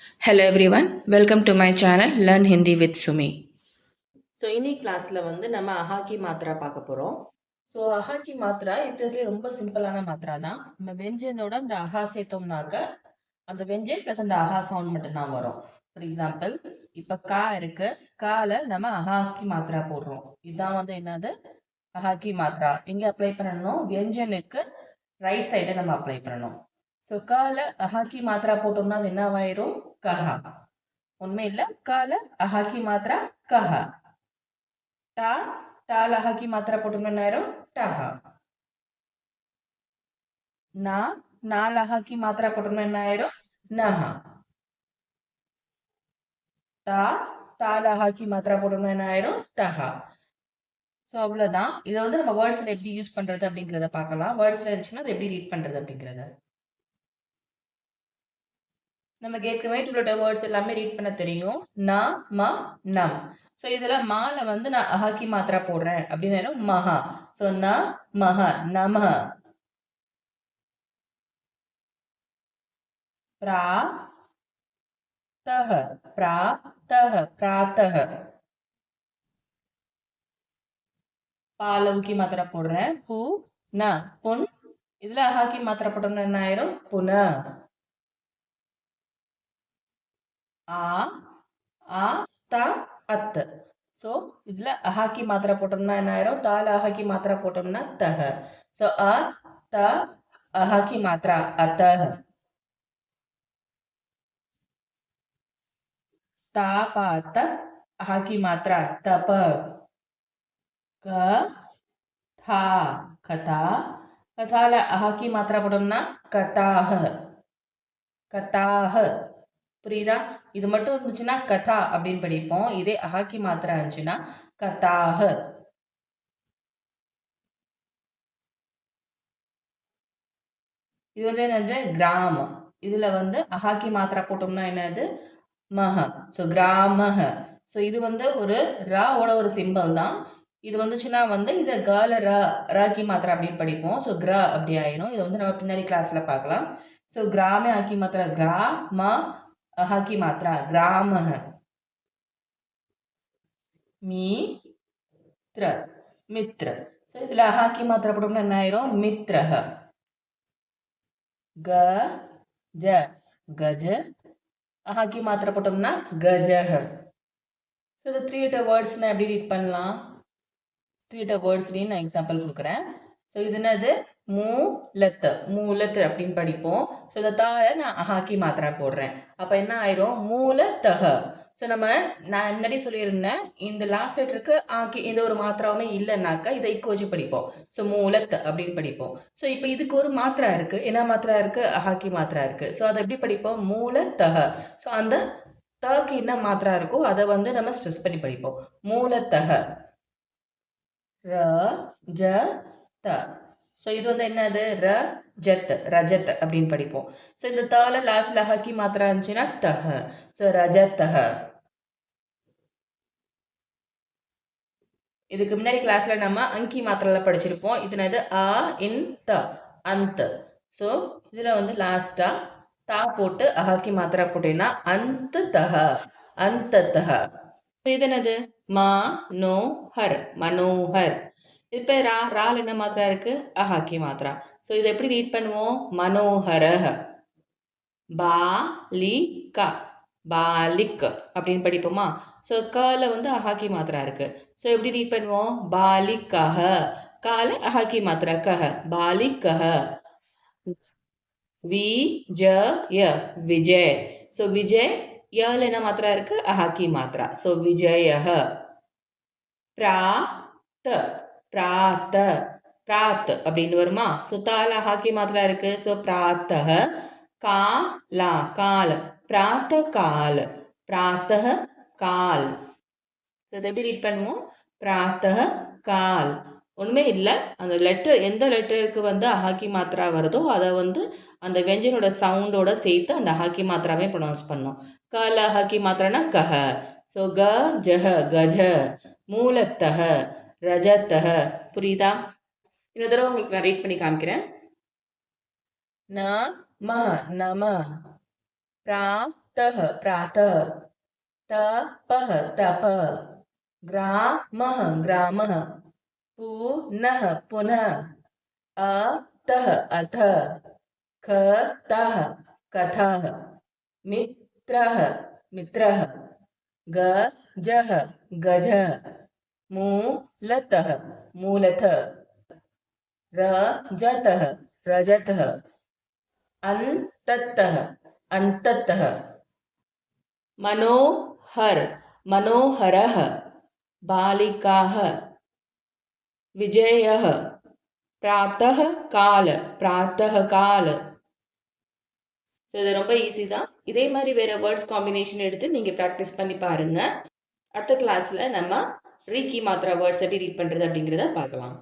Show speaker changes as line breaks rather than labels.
Hello everyone, welcome to my channel Learn Hindi with Sumi. So இன்னைக்கு கிளாஸில் நம்ம அஹாக்கி மாத்திரா பார்க்க போகிறோம். ஸோ அஹாக்கி மாத்திரா இருக்கிறதுலே ரொம்ப சிம்பிளான மாத்திரா தான். நம்ம வெஞ்சனோட அந்த அஹா சேர்த்தோம்னாக்க அந்த வெஞ்சன் ப்ளஸ் அந்த அஹா சவுண்ட் மட்டும்தான் வரும். ஃபார் எக்ஸாம்பிள் இப்போ கா இருக்கு, கால நம்ம அஹாக்கி மாத்திரா போடுறோம். இதுதான் என்னது அஹாக்கி மாத்திரா. எங்கே அப்ளை பண்ணணும்? வெஞ்சனுக்கு ரைட் சைடை நம்ம அப்ளை பண்ணணும். ஸோ கால அஹாக்கி மாத்திரா போட்டோம்னா அது என்னவாயிரும்? கஹா. உண்மை இல்லை, கால அஹாக்கி மாத்திரா கஹா. டா டால அஹாக்கி மாத்திரா போட்டோம்னா என்ன ஆயிரும்? டஹா. நா நால அஹாக்கி மாத்திரா போட்டோம்னா என்ன ஆயிரும்? நஹா. தா தால அஹாக்கி மாத்திரா போட்டோம்னா என்ன ஆயிரும்? தஹா. ஸோ அவ்வளோதான். இதை நம்ம வேர்ட்ஸில் எப்படி யூஸ் பண்ணுறது அப்படிங்கிறத பார்க்கலாம். வேர்ட்ஸில் இருந்துச்சுன்னா அதை எப்படி ரீட் பண்ணுறது அப்படிங்கிறத நமக்கு ஏற்கனவே டூலோட வேர்ட்ஸ் எல்லாமே ரீட் பண்ண தெரியும். ந ம நம். ஸோ இதில் மால நான் அஹாக்கி மாத்திரா போடுறேன் அப்படின்னு மஹா. ஸோ ந மஹ நம. பிரா தஹ பிரா தஹ பிராத்தஹ. பாலவுக்கு மாத்திரா போடுறேன். பு ந புன். இதுல அஹாக்கி மாத்திரா போட்டோம்னா என்ன ஆயிரும்? புன. ஆ ஆ த அத். ஸோ இதுல அஹாக்கி மாத்திரா போட்டோம்னா என்ன ஆயிரும்? தால அஹாக்கி மாத்திரா போட்டோம்னா தஹ. ஸோ அ த அஹாக்கி மாத்திரா அத்தஹ. ता पा त अहाकी मात्रा तप. क था कथा. कथाல அஹாக்கி மாத்திரா போட்டோம்னா கதாஹ. கதாஹ. புரியுதா? இது மட்டும் இருந்துச்சுன்னா கதா அப்படின்னு படிப்போம். இதே அஹாக்கி மாத்திரா இருந்துச்சுன்னா கதாஹ. இது என்னது? கிராமம். இதுல அஹாக்கி மாத்திரா போட்டோம்னா என்னது? மஹ. ஸோ கிராமஹ. ஸோ இது ஒரு ராவோட ஒரு சிம்பிள் தான். இது வந்துச்சுன்னா இதை கால ரா ராக்கி மாத்திரா அப்படின்னு படிப்போம். ஸோ கிரா அப்படி ஆயிரும். இது நம்ம பின்னாடி கிளாஸ்ல பார்க்கலாம். ஸோ கிராமே ஆக்கி மாத்திரா கிரா ம ஹாக்கி மாத்திரா கிராமஹ. மீ த்ர மித்ர. ஸோ இதில் ஹாக்கி மாத்திரா போட்டோம்னா என்ன ஆயிரும்? மித்ரஹ. க ஜ கஜ. அஹாக்கி மாத்திரை போட்டோம்னா கஜஹ. ஸோ இந்த 3 letter வேர்ட்ஸ் நான் எப்படி ரீட் பண்ணலாம்? 3 letter வேர்ட்ஸ்லையும் நான் எக்ஸாம்பிள் கொடுக்குறேன். ஸோ இது என்னது? மூலத்து. மூலத்து அப்படின்னு படிப்போம். ஸோ இந்த தாயை நான் அஹாக்கி மாத்திரா போடுறேன். அப்போ என்ன ஆயிரும்? மூலத்தஹ. ஸோ நான் முன்னாடி சொல்லியிருந்தேன், இந்த லாஸ்ட் லெட்டருக்கு ஆக்கி எந்த ஒரு மாத்திராவுமே இல்லைன்னாக்கா இதை இக்கோஜி படிப்போம். ஸோ மூலத் அப்படின்னு படிப்போம். ஸோ இப்போ இதுக்கு ஒரு மாத்திரா இருக்கு. என்ன மாத்திரா இருக்கு? அஹாக்கி மாத்திரா இருக்கு. ஸோ அதை எப்படி படிப்போம்? மூலத்தஹ. ஸோ அந்த தக்கு என்ன மாத்திரா இருக்கோ அதை நம்ம ஸ்ட்ரெஸ் பண்ணி படிப்போம். மூலத்தஹ. ர ஜ த. ஸோ இது என்னது? ர ஜத் ரஜத் அப்படின்னு படிப்போம். ஸோ இந்த தால லாஸ்ட்ல ஹக்கி மாத்திரா இருந்துச்சுன்னா தஹ. ஸோ ரஜத்தஹ. இதுக்கு முன்னாடி கிளாஸ்ல நம்ம அங்கி மாத்திரால படிச்சிருப்போம். இது என்னது? அ இன் த அந்த. ஸோ இதுல லாஸ்டா தா போட்டு அஹாக்கி மாத்திரா போட்டீங்கன்னா அந்த தஹ அந்த தஹ. இது என்னது? மா நோ ஹர் மனோஹர். இப்போ ரால் என்ன மாத்திரா இருக்கு? அஹாக்கி மாத்திரா. ஸோ இதை எப்படி ரீட் பண்ணுவோம்? மனோஹரஹ. பாலிகா பாலிக் அப்படின்னு படிப்போமா? ஸோ கல அஹாக்கி மாத்திரா இருக்கு. ஸோ எப்படி ரீட் பண்ணுவோம்? பாலிகஹ. கால அஹாக்கி மாத்திரா கஹ. பாலிகஹ. விஜய விஜய். ஸோ விஜய் யல என்ன மாத்திரா இருக்கு? அஹாக்கி மாத்திரா. ஸோ விஜயஹ. பிராத் பிராத்த பிராத் அப்படின்னு வருமா? ஸோ தால அஹாக்கி மாத்திரா இருக்கு. ஸோ பிராத்தஹ. காலா கால். பிராத்த கால். பிராத்தஹ கால். இதை எப்படி ரீட் பண்ணுவோம்? பிராத்தஹ கால். ஒண்ணுமே இல்லை, அந்த லெட்டர் எந்த லெட்டருக்கு அஹாக்கி மாத்திரா வருதோ அதை அந்த வெஞ்சனோட சவுண்டோட சேர்த்து அந்த அஹாக்கி மாத்திராவே ப்ரொனவுன்ஸ் பண்ணோம். கால அஹாக்கி மாத்திரானா கஹ. ஸோ க ஜஹ கஜ. மூலத்தஹ ரஜத்தஹ. புரியுதா? இன்னொரு தடவை உங்களுக்கு நான் ரீட் பண்ணி காமிக்கிறேன். ந மஹ நம. பிரா तः प्रातः तपः तप ग्रामः ग्रामः पुनः पुनः अतः अथ कथः कथः मित्रः मित्रः गजः गजः मूलतः मूलतः रजतः रजतः अन्ततः अन्ततः मनोहर मनोहरः बालिकाः विजयः प्रातः काल இது ரொம்ப ஈஸி தான். இதே மாதிரி வேறு வேர்ட்ஸ் காம்பினேஷன் எடுத்து நீங்கள் ப்ராக்டிஸ் பண்ணி பாருங்கள். அடுத்த கிளாஸில் நம்ம ரீகி மாத்திரா வேர்ட்ஸ் எப்படி ரீட் பண்ணுறது அப்படிங்கிறத பார்க்கலாம்.